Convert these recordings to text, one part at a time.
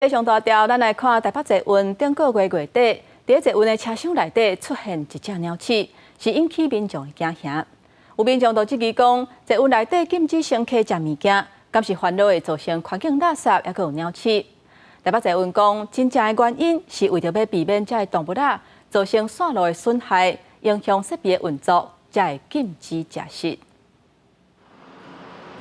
非常大条，咱来看台北捷运顶个月月底，伫捷运的车厢内底出现一只鸟鼠，是引起民众的惊吓。有民众就质疑讲，捷运内底禁止乘客食物件，敢是烦恼会造成环境垃圾，还佫有鸟鼠。台北捷运讲，真正的原因是为着要避免这动物仔造成线路的损害，影响设备的运作，才会禁止食食。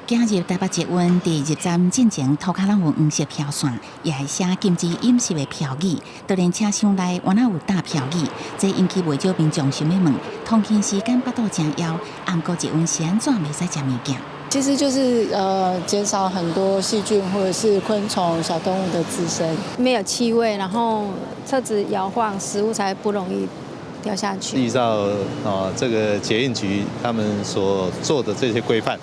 今日台北捷运第入站进前，涂骹拢有黄色飘线，也系写禁止饮食的标语。就连车厢内原来有大标语，这引起不少民众想要问：通勤时间巴肚真枵，暗过捷运是安怎袂使食物件？其实就是减少很多细菌或者是昆虫、小动物的滋生，没有气味，然后车子摇晃，食物才不容易掉下去。依照这个捷运局他们所做的这些规范。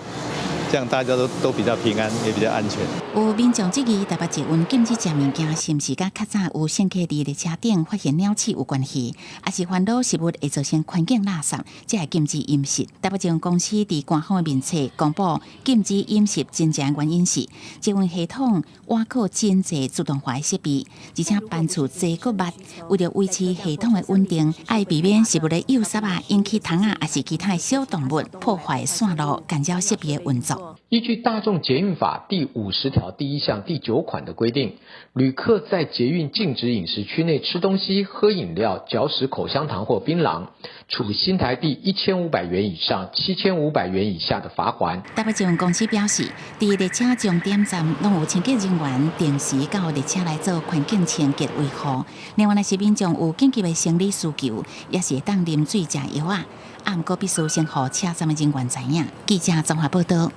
这样大家都比较平安，也比较安全。有民众质疑台北捷运禁止食物件，是毋是甲较早有乘客伫列车顶发现鸟鼠有关系？还是烦恼食物会造成环境垃圾，才会禁止饮食？台北捷运公司伫官方的面册公布禁止饮食真正原因是捷运系统挖靠真济自动化的设备，而且班次济个密，为了维持系统的稳定，爱避免食物的诱杀啊引起虫啊，还是其他小动物破坏线路，干扰设备的运作。 依据《大众捷运法》第50条第1项第9款的规定，旅客在捷运禁止饮食区内吃东西、喝饮料、嚼食口香糖或槟榔，处新台币1500元以上7500元以下的罚款。台北捷运公司表示，伫列车终点站拢有清洁人员定时到列车来做环境清洁维护。另外，若是民众有紧急的生理需求，也是会当啉水、食药啊。啊，毋过必须先互车站的人员知影。记者综合报道。